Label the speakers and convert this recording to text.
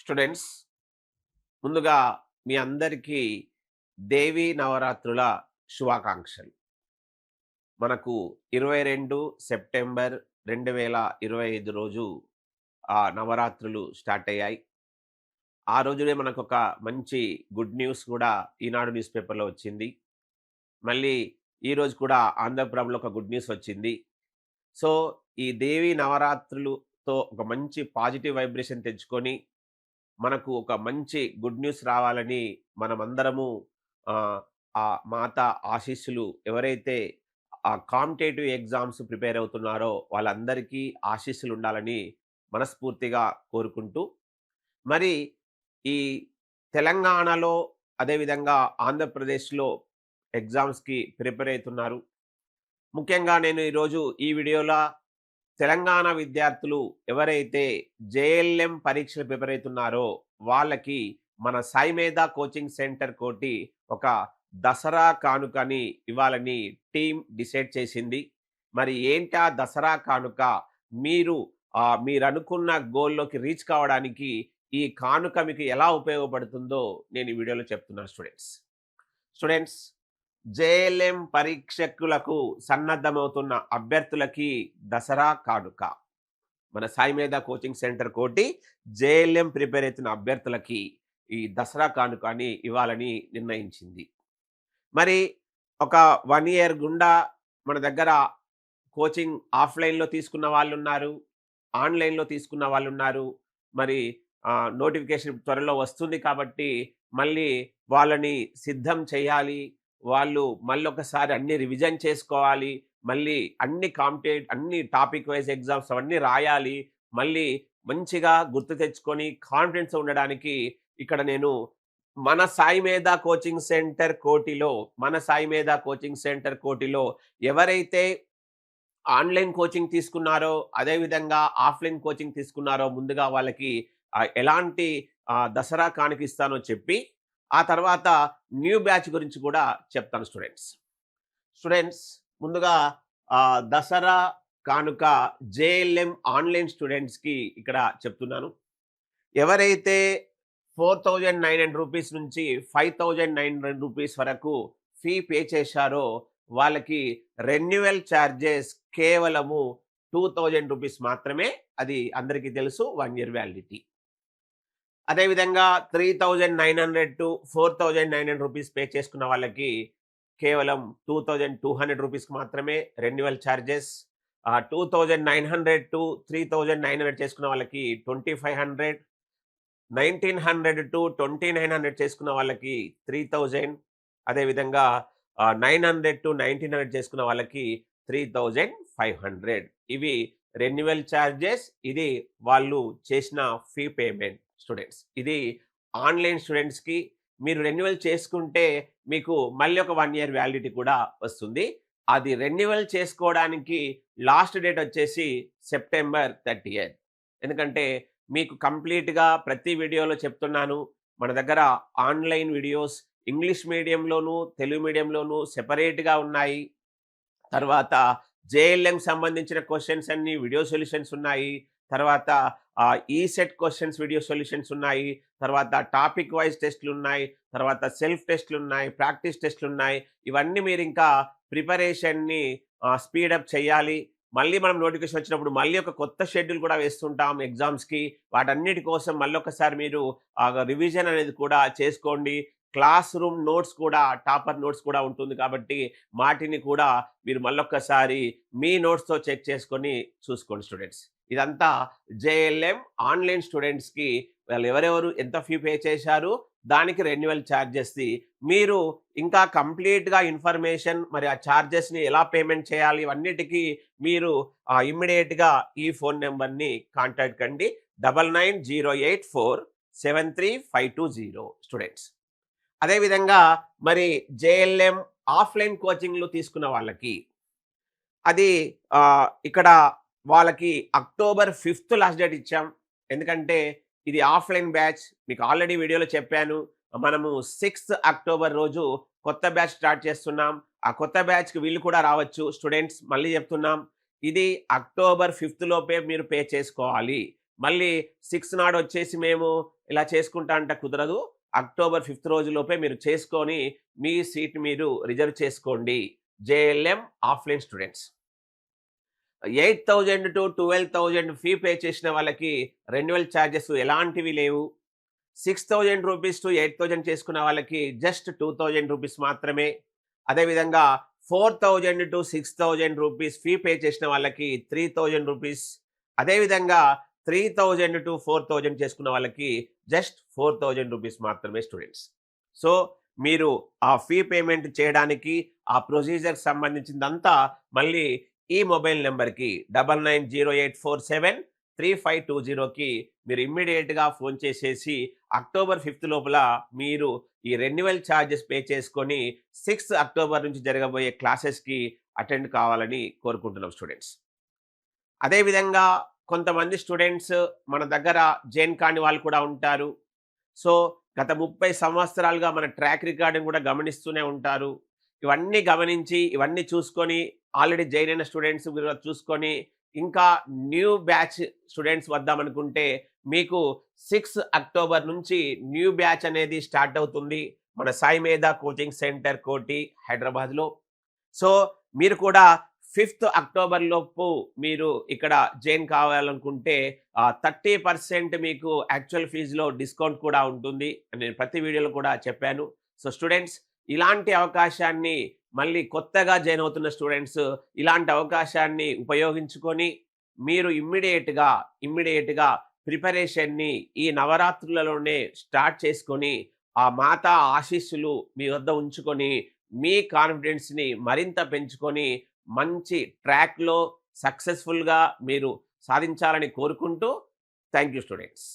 Speaker 1: Students, ముందుగా మీ అందరికీ దేవీ నవరాత్రుల శుభాకాంక్షలు. మనకు 22 సెప్టెంబర్ 2025 రోజు నవరాత్రులు స్టార్ట్ అయ్యాయి. ఆ రోజునే మనకొక మంచి గుడ్ న్యూస్ కూడా ఈనాడు న్యూస్ పేపర్‌లో వచ్చింది. మళ్ళీ ఈరోజు కూడా ఆంధ్రప్రభలో ఒక గుడ్ న్యూస్ వచ్చింది. సో, ఈ దేవీ నవరాత్రులుతో ఒక మంచి పాజిటివ్ వైబ్రేషన్ తెచ్చుకొని మనకు ఒక మంచి గుడ్ న్యూస్ రావాలని మనమందరము ఆహ్, ఆ మాత ఆశీస్సులు ఎవరైతే కాంపిటేటివ్ ఎగ్జామ్స్ ప్రిపేర్ అవుతున్నారో వాళ్ళందరికీ ఆశీస్సులు ఉండాలని మనస్ఫూర్తిగా కోరుకుంటూ, మరి ఈ తెలంగాణలో అదేవిధంగా ఆంధ్రప్రదేశ్‌లో ఎగ్జామ్స్‌కి ప్రిపేర్ అయితున్నారు. ముఖ్యంగా నేను ఈరోజు ఈ వీడియోలో తెలంగాణ విద్యార్థులు ఎవరైతే జేఎల్ఎం పరీక్షలు ప్రిపేర్ అవుతున్నారో వాళ్ళకి మన సాయి మేధ కోచింగ్ సెంటర్ కోటి ఒక దసరా కానుకని ఇవ్వాలని టీం డిసైడ్ చేసింది. మరి ఏంటి ఆ దసరా కానుక? మీరు మీరు అనుకున్న గోల్‌లోకి రీచ్ కావడానికి ఈ కానుక మీకు ఎలా ఉపయోగపడుతుందో నేను ఈ వీడియోలో చెప్తున్నాను స్టూడెంట్స్. స్టూడెంట్స్, జేఎల్ఎం పరీక్షకులకు సన్నద్ధమవుతున్న అభ్యర్థులకి దసరా కానుక. మన సాయి మేధ కోచింగ్ సెంటర్ కోటి జేఎల్ఎం ప్రిపేర్ అవుతున్న అభ్యర్థులకి ఈ దసరా కానుక అని ఇవ్వాలని నిర్ణయించింది. మరి ఒక 1 ఇయర్ గుండా మన దగ్గర కోచింగ్ ఆఫ్‌లైన్‌లో తీసుకున్న వాళ్ళున్నారు. ఆన్‌లైన్‌లో తీసుకున్న వాళ్ళున్నారు. మరి నోటిఫికేషన్ త్వరలో వస్తుంది కాబట్టి మళ్ళీ వాళ్ళని సిద్ధం చేయాలి. వాళ్ళు మళ్ళొకసారి అన్నీ రివిజన్ చేసుకోవాలి. మళ్ళీ అన్ని టాపిక్ వైస్ ఎగ్జామ్స్ అవన్నీ రాయాలి. మళ్ళీ మంచిగా గుర్తు తెచ్చుకొని కాన్ఫిడెన్స్ ఉండడానికి ఇక్కడ నేను మన సాయి మేధ కోచింగ్ సెంటర్ కోటిలో ఎవరైతే ఆన్‌లైన్ కోచింగ్ తీసుకున్నారో, అదేవిధంగా ఆఫ్‌లైన్ కోచింగ్ తీసుకున్నారో ముందుగా వాళ్ళకి ఎలాంటి దసరా కానుక ఇస్తానో చెప్పి, ఆ తర్వాత న్యూ బ్యాచ్ గురించి కూడా చెప్తాను స్టూడెంట్స్. స్టూడెంట్స్, ముందుగా దసరా కానుక జేఎల్ఎం ఆన్‌లైన్ స్టూడెంట్స్‌కి ఇక్కడ చెప్తున్నాను. ఎవరైతే రూ. 4,900 నుంచి రూ. 5,900 వరకు ఫీ పే చేశారో వాళ్ళకి రెన్యువల్ చార్జెస్ కేవలము రూ. 2,000 మాత్రమే. అది అందరికీ తెలుసు, 1 ఇయర్ వ్యాలిడిటీ. అదేవిధంగా 3,900 to 4,900 పే చేసుకున్న వాళ్ళకి కేవలం రూ. 2,200 మాత్రమే రెన్యువల్ చార్జెస్. 2,900 to 3,900 చేసుకున్న వాళ్ళకి 2,500. 1,900 to 2,900 చేసుకున్న వాళ్ళకి 3,000. అదేవిధంగా 900 to 1,900 చేసుకున్న వాళ్ళకి 3,500. ఇవి రెన్యువల్ చార్జెస్. ఇది వాళ్ళు చేసిన ఫీ పేమెంట్ స్టూడెంట్స్. ఇది ఆన్‌లైన్ స్టూడెంట్స్‌కి. మీరు రెన్యువల్ చేసుకుంటే మీకు మళ్ళీ ఒక 1 ఇయర్ వ్యాలిడిటీ కూడా వస్తుంది. అది రెన్యువల్ చేసుకోవడానికి లాస్ట్ డేట్ వచ్చేసి సెప్టెంబర్ 30. ఎందుకంటే మీకు కంప్లీట్‌గా ప్రతి వీడియోలో చెప్తున్నాను. మన దగ్గర ఆన్‌లైన్ వీడియోస్ ఇంగ్లీష్ మీడియంలోను, తెలుగు మీడియంలోను సెపరేట్‌గా ఉన్నాయి. తర్వాత జేఎల్ఎం సంబంధించిన క్వెషన్స్ అన్ని వీడియో సొల్యూషన్స్ ఉన్నాయి. తర్వాత ఈసెట్ క్వెషన్స్ వీడియో సొల్యూషన్స్ ఉన్నాయి. తర్వాత టాపిక్ వైస్ టెస్ట్‌లున్నాయి. తర్వాత సెల్ఫ్ టెస్ట్‌లున్నాయి. ప్రాక్టీస్ టెస్ట్‌లున్నాయి. ఇవన్నీ మీరింకా ప్రిపరేషన్‌ని స్పీడప్ చేయాలి. మళ్ళీ మనం నోటిఫికేషన్ వచ్చినప్పుడు మళ్ళీ ఒక కొత్త షెడ్యూల్ కూడా వేస్తుంటాం ఎగ్జామ్స్‌కి. వాటన్నిటి కోసం మళ్ళొకసారి మీరు రివిజన్ అనేది కూడా చేసుకోండి. క్లాస్ రూమ్ నోట్స్ కూడా, టాపర్ నోట్స్ కూడా ఉంటుంది కాబట్టి వాటిని కూడా మీరు మళ్ళొక్కసారి మీ నోట్స్‌తో చెక్ చేసుకొని చూసుకోండి స్టూడెంట్స్. ఇదంతా జేఎల్ఎం ఆన్‌లైన్ స్టూడెంట్స్‌కి వాళ్ళు ఎవరెవరు ఎంత ఫీ పే చేశారు, దానికి రెన్యువల్ చార్జెస్‌ది. మీరు ఇంకా కంప్లీట్‌గా ఇన్ఫర్మేషన్, మరి ఆ చార్జెస్‌ని ఎలా పేమెంట్ చేయాలి ఇవన్నిటికి మీరు ఇమ్మీడియేట్‌గా ఈ ఫోన్ నంబర్‌ని కాంటాక్ట్ కండి. 9908473520 స్టూడెంట్స్. అదేవిధంగా మరి జేఎల్ఎం ఆఫ్‌లైన్ కోచింగ్‌లు తీసుకున్న వాళ్ళకి అది ఇక్కడ వాళ్ళకి అక్టోబర్ 5 లాస్ట్ డేట్ ఇచ్చాం. ఎందుకంటే ఇది ఆఫ్‌లైన్ బ్యాచ్. మీకు ఆల్రెడీ వీడియోలో చెప్పాను. మనము 6 అక్టోబర్ రోజు కొత్త బ్యాచ్ స్టార్ట్ చేస్తున్నాం. ఆ కొత్త బ్యాచ్‌కి వీళ్ళు కూడా రావచ్చు స్టూడెంట్స్. మళ్ళీ చెప్తున్నాం, ఇది అక్టోబర్ 5 లోపే మీరు పే చేసుకోవాలి. మళ్ళీ 6 నాడు వచ్చేసి మేము ఇలా చేసుకుంటా అంటే కుదరదు. అక్టోబర్ 5th రోజులోపే మీరు చేసుకొని మీ సీట్ మీరు రిజర్వ్ చేసుకోండి. JLM offline students 8,000 to 12,000 fee pay చేసిన వాళ్ళకి రెన్యువల్ ఛార్జెస్ ఎలాంటివి లేవు. 6,000 రూపీస్ టు 8,000 చేసుకున్న వాళ్ళకి జస్ట్ 2,000 రూపీస్ మాత్రమే. అదేవిధంగా 4,000 టు 6,000 రూపీస్ ఫీ పే చేసిన వాళ్ళకి 3,000 రూపీస్. అదేవిధంగా 3,000 టు 4,000 చేసుకున్న వాళ్ళకి జస్ట్ 4,000 రూపీస్ మాత్రమే స్టూడెంట్స్. సో మీరు ఆ ఫీ పేమెంట్ చేయడానికి ఆ ప్రొసీజర్ సంబంధించిందంతా మళ్ళీ ఈ మొబైల్ నెంబర్కి 9908473520కి మీరు ఇమ్మీడియట్గా ఫోన్ చేసేసి అక్టోబర్ 5th లోపల మీరు ఈ రెన్యువల్ ఛార్జెస్ పే చేసుకొని 6 అక్టోబర్ నుంచి జరగబోయే క్లాసెస్కి అటెండ్ కావాలని కోరుకుంటున్నాం స్టూడెంట్స్. అదేవిధంగా కొంతమంది స్టూడెంట్స్ మన దగ్గర జైన్ కాని వాళ్ళు కూడా ఉంటారు. సో గత 30 సంవత్సరాలుగా మన ట్రాక్ రికార్డును కూడా గమనిస్తూనే ఉంటారు. ఇవన్నీ గమనించి ఇవన్నీ చూసుకొని ఆల్రెడీ జైన్ అయిన స్టూడెంట్స్ చూసుకొని ఇంకా న్యూ బ్యాచ్ స్టూడెంట్స్ వద్దామనుకుంటే మీకు 6 అక్టోబర్ నుంచి న్యూ బ్యాచ్ అనేది స్టార్ట్ అవుతుంది మన సాయి మేధా కోచింగ్ సెంటర్ కోటి హైదరాబాద్లో. సో మీరు కూడా 5th అక్టోబర్ లోపు మీరు ఇక్కడ జాయిన్ కావాలనుకుంటే 30% మీకు యాక్చువల్ ఫీజులో డిస్కౌంట్ కూడా ఉంటుంది. నేను ప్రతి వీడియోలో కూడా చెప్పాను. సో స్టూడెంట్స్ ఇలాంటి అవకాశాన్ని మళ్ళీ కొత్తగా జాయిన్ అవుతున్న స్టూడెంట్స్ ఇలాంటి అవకాశాన్ని ఉపయోగించుకొని మీరు ఇమ్మీడియట్గా ప్రిపరేషన్ని ఈ నవరాత్రులలోనే స్టార్ట్ చేసుకొని ఆ మాతా ఆశీస్సులు మీ వద్ద ఉంచుకొని మీ కాన్ఫిడెన్స్ని మరింత పెంచుకొని మంచి ట్రాక్లో సక్సెస్ఫుల్గా మీరు సాధించాలని కోరుకుంటూ థ్యాంక్ యూ స్టూడెంట్స్.